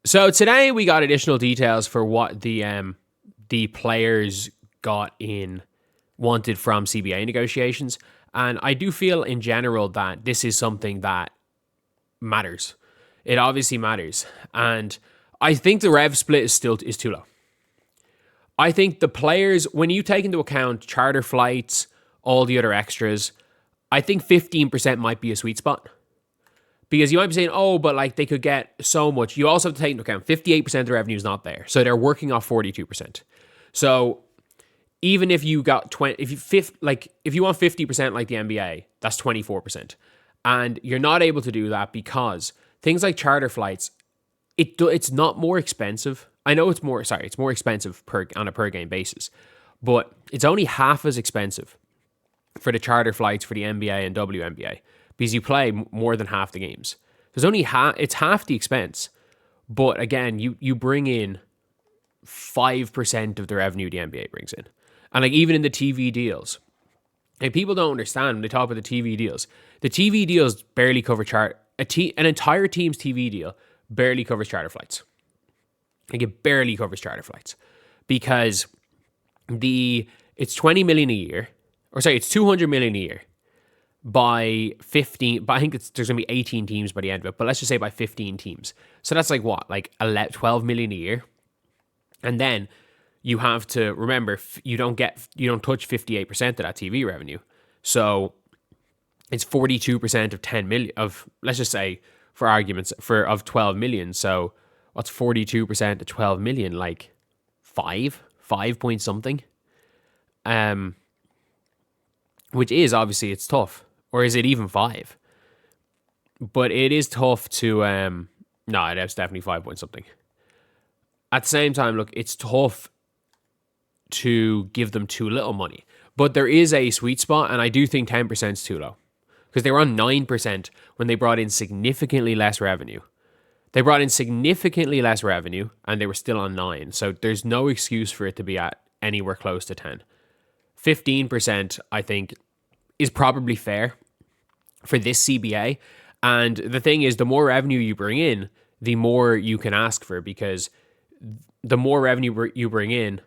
So today we got additional details for what the players wanted from CBA negotiations, and I do feel in general that this is something that matters. It obviously matters, and I think the rev split is too low. I think the players, when you take into account charter flights, all the other extras, I think 15% might be a sweet spot. Because you might be saying, oh, but like they could get so much. You also have to take into account 58% of the revenue is not there. So they're working off 42%. So even if you got if you want 50% like the NBA, that's 24%. And you're not able to do that because things like charter flights, it's not more expensive. I know it's more expensive on a per game basis, but it's only half as expensive for the charter flights for the NBA and WNBA. Because you play more than half the games. There's only it's half the expense. But again, you bring in 5% of the revenue the NBA brings in. And like even in the TV deals, like people don't understand when they talk about the TV deals. The TV deals barely cover an entire team's TV deal barely covers charter flights. Like it barely covers charter flights. Because it's 20 million a year. It's 200 million a year. By 15, but I think there's going to be 18 teams by the end of it, but let's just say by 15 teams. So that's like what? Like 12 million a year. And then you have to remember, you don't touch 58% of that TV revenue. So it's 42% of 10 million, let's just say for arguments, of 12 million. So what's 42% of 12 million? Like 5 point something. Which is obviously, it's tough. Or is it even 5? But it is tough to... no, that's definitely 5 point something. At the same time, look, it's tough to give them too little money. But there is a sweet spot, and I do think 10% is too low. Because they were on 9% when they brought in significantly less revenue. They brought in significantly less revenue, and they were still on 9. So there's no excuse for it to be at anywhere close to 10. 15%, I think, is probably fair for this CBA. And the thing is, the more revenue you bring in, the more you can ask for, because the more revenue you bring in,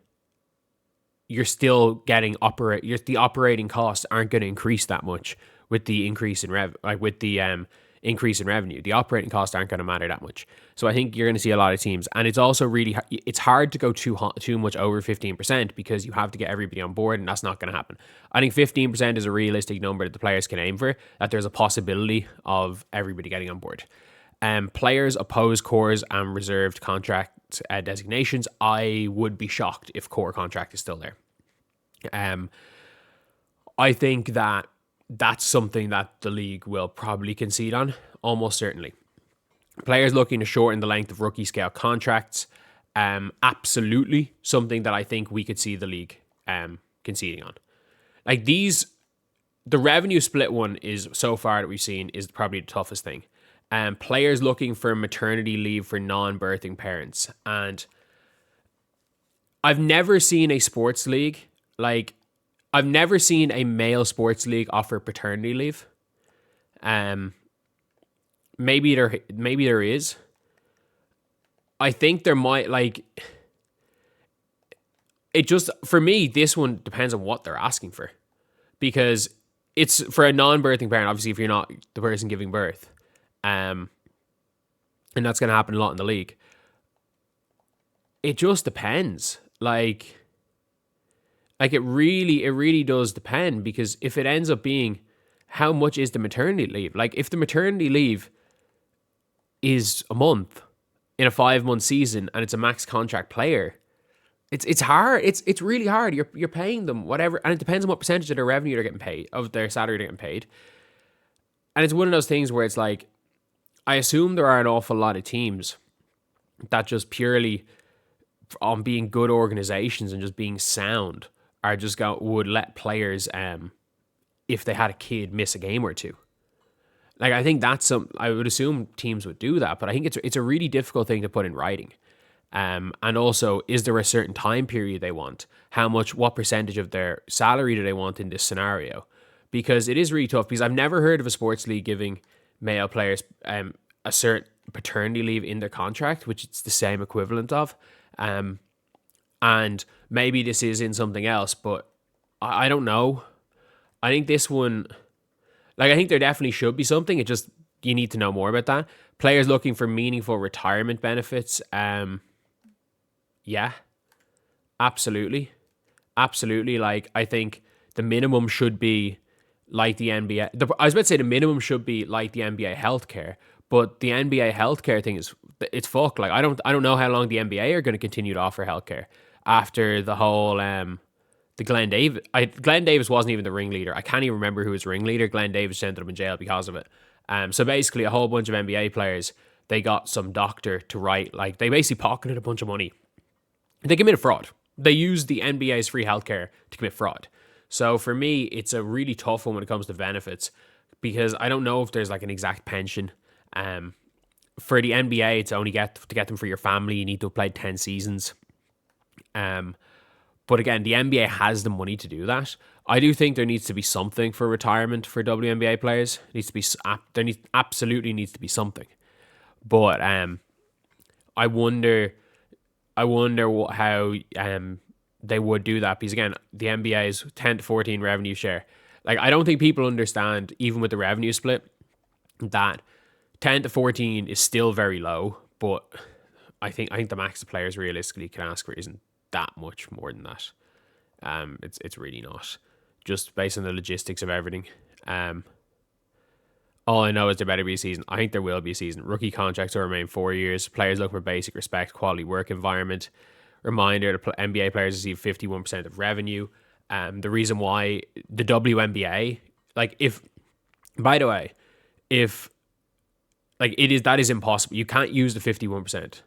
you're still getting the operating costs aren't going to increase that much with the increase in increase in revenue. The operating costs aren't going to matter that much. So I think you're going to see a lot of teams, and it's also it's hard to go too much over 15% because you have to get everybody on board, and that's not going to happen. I think 15% is a realistic number that the players can aim for, that there's a possibility of everybody getting on board. Players oppose cores and reserved contract designations. I would be shocked if core contract is still there. I think that that's something that the league will probably concede on, almost certainly. Players looking to shorten the length of rookie scale contracts, absolutely something that I think we could see the league conceding on. Like the revenue split one is, so far that we've seen, is probably the toughest thing. Players looking for maternity leave for non-birthing parents. And I've never seen a sports league, I've never seen a male sports league offer paternity leave. Maybe there is. I think there might, it just, for me, this one depends on what they're asking for. Because it's for a non-birthing parent, obviously, if you're not the person giving birth. And that's going to happen a lot in the league. It just depends. It really does depend, because if it ends up being, how much is the maternity leave? If the maternity leave is a month in a 5-month season and it's a max contract player, it's hard. It's really hard. You're paying them whatever, and it depends on what percentage of their revenue they're getting paid, of their salary they're getting paid. And it's one of those things where it's I assume there are an awful lot of teams that just purely on being good organizations and just being sound are just would let players, if they had a kid, miss a game or two. I think that's I would assume teams would do that, but I think it's a really difficult thing to put in writing. And also, is there a certain time period they want? What percentage of their salary do they want in this scenario? Because it is really tough, because I've never heard of a sports league giving male players a certain paternity leave in their contract, which it's the same equivalent of. And maybe this is in something else, but I don't know. I think this one, like, I think there definitely should be something. It just, you need to know more about that. Players looking for meaningful retirement benefits. Yeah, absolutely. Absolutely. Like, I think the minimum should be like the NBA. I was about to say the minimum should be like the NBA healthcare, but the NBA healthcare thing is, it's fucked. Like, I don't know how long the NBA are going to continue to offer healthcare after the whole the Glenn Davis wasn't even the ringleader. I can't even remember who was ringleader. Glenn Davis ended up in jail because of it. So basically, a whole bunch of NBA players, they got some doctor to write, like, they basically pocketed a bunch of money. They committed fraud. They used the NBA's free healthcare to commit fraud. So for me, it's a really tough one when it comes to benefits, because I don't know if there's like an exact pension. For the NBA, to get them for your family, you need to have played 10 seasons. But again, the NBA has the money to do that. I do think there needs to be something for retirement for WNBA players. Absolutely needs to be something. But I wonder how they would do that, because again, the NBA's 10 to 14 revenue share. Like, I don't think people understand, even with the revenue split, that 10 to 14 is still very low, but I think the max the players realistically can ask for isn't that much more than that. It's really not, just based on the logistics of everything. All I know is there better be a season. I think there will be a season. Rookie contracts will remain 4 years. Players look for basic respect, quality work environment. Reminder, the NBA players receive 51% of revenue. The reason why the WNBA, like, that is impossible. You can't use the 51%.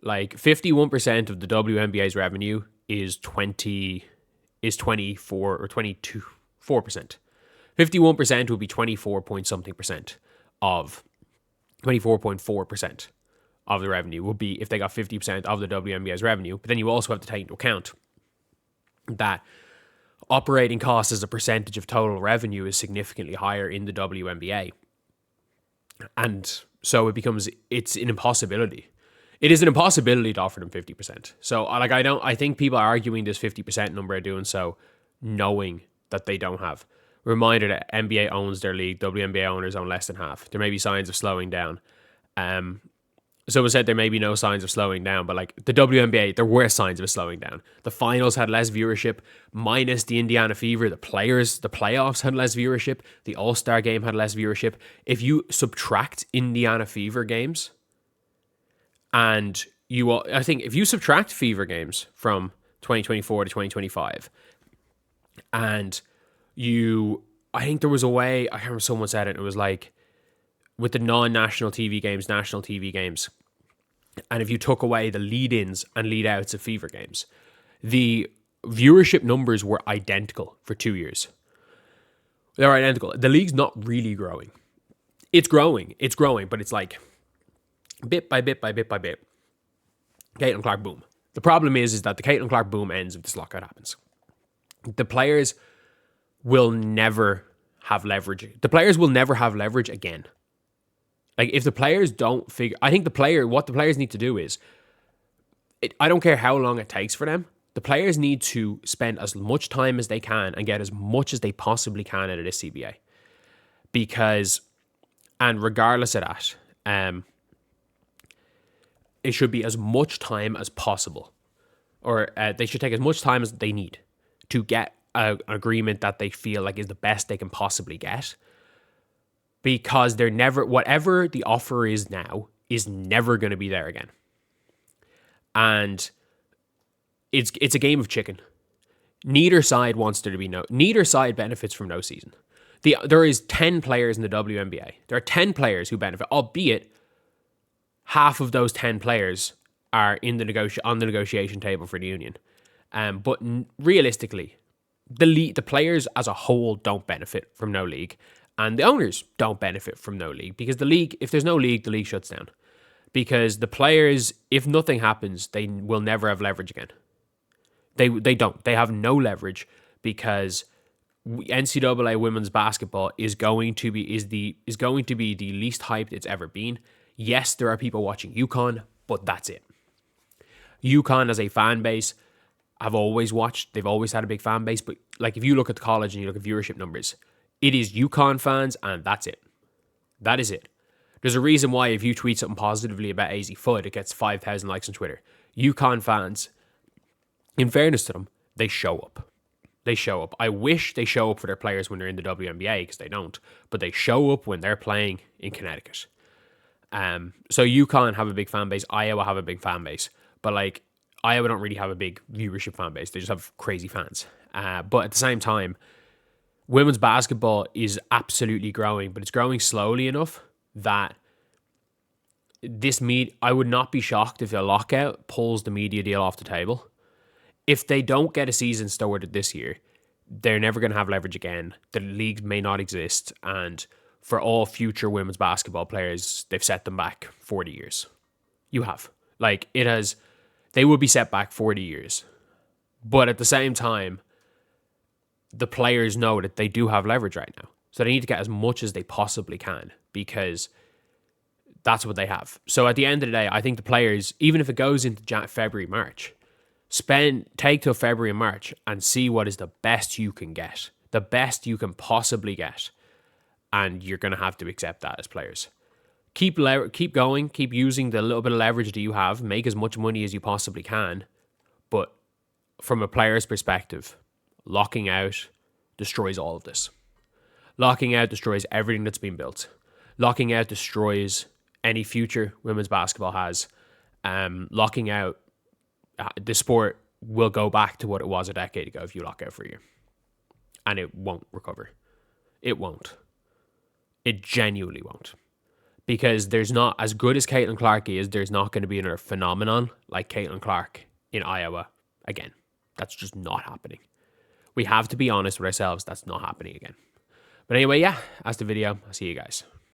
Like, 51% of the WNBA's revenue is 24 or 22, 4%. 51% would be 24 point something percent of 24.4% of the revenue would be if they got 50% of the WNBA's revenue. But then you also have to take into account that operating costs as a percentage of total revenue is significantly higher in the WNBA. And so it's an impossibility. It is an impossibility to offer them 50%. So, like, I think people are arguing this 50% number are doing so knowing that they don't have. Reminder that NBA owns their league. WNBA owners own less than half. There may be signs of slowing down. So it said there may be no signs of slowing down, but like the WNBA, there were signs of it slowing down. The finals had less viewership, minus the Indiana Fever. The playoffs had less viewership. The All-Star game had less viewership. If you subtract Indiana Fever games, and I think if you subtract Fever games from 2024 to 2025, and I think there was a way, I can't remember, someone said it was like, with the non-national TV games, national TV games, and if you took away the lead-ins and lead-outs of Fever games, the viewership numbers were identical for 2 years. They're identical. The league's not really growing. It's growing, but it's like bit by bit by bit by bit. Caitlin Clark boom. The problem is that the Caitlin Clark boom ends if this lockout happens. The players will never have leverage. The players will never have leverage again. Like, if the players don't figure, I think what the players need to do is, I don't care how long it takes for them, the players need to spend as much time as they can and get as much as they possibly can out of this CBA. Because, and regardless of that, it should be as much time as possible. Or they should take as much time as they need to get an agreement that they feel like is the best they can possibly get. Because whatever the offer is now is never going to be there again. And it's a game of chicken. Neither side benefits from no season. There is 10 players in the WNBA. There are 10 players who benefit, albeit half of those 10 players are on the negotiation table for the union. But realistically, the players as a whole don't benefit from no league. And the owners don't benefit from no league, because the league, if there's no league, the league shuts down. Because the players, if nothing happens, they will never have leverage again. They don't. They have no leverage, because NCAA women's basketball is going to be the least hyped it's ever been. Yes, there are people watching UConn, but that's it. UConn as a fan base, I've always watched. They've always had a big fan base. But like if you look at the college and you look at viewership numbers, it is UConn fans and that's it. That is it. There's a reason why if you tweet something positively about AZ Foot, it gets 5,000 likes on Twitter. UConn fans, in fairness to them, they show up. They show up. I wish they show up for their players when they're in the WNBA because they don't. But they show up when they're playing in Connecticut. So UConn have a big fan base. Iowa have a big fan base. But like Iowa don't really have a big viewership fan base. They just have crazy fans. But at the same time, women's basketball is absolutely growing, but it's growing slowly enough that I would not be shocked if a lockout pulls the media deal off the table. If they don't get a season started this year, they're never going to have leverage again. The league may not exist. And for all future women's basketball players, they've set them back 40 years. You have. Like, they will be set back 40 years. But at the same time, the players know that they do have leverage right now. So they need to get as much as they possibly can because that's what they have. So at the end of the day, I think the players, even if it goes into February, March, take till February and March and see what is the best you can get, the best you can possibly get. And you're going to have to accept that as players. Keep going, keep using the little bit of leverage that you have, make as much money as you possibly can. But from a player's perspective, locking out destroys all of this. Locking out destroys everything that's been built. Locking out destroys any future women's basketball has. Locking out, the sport will go back to what it was a decade ago if you lock out for a year. And it won't recover. It won't. It genuinely won't. Because there's not, as good as Caitlin Clark is, there's not going to be another phenomenon like Caitlin Clark in Iowa again. That's just not happening. We have to be honest with ourselves. That's not happening again. But anyway, yeah, that's the video. I'll see you guys.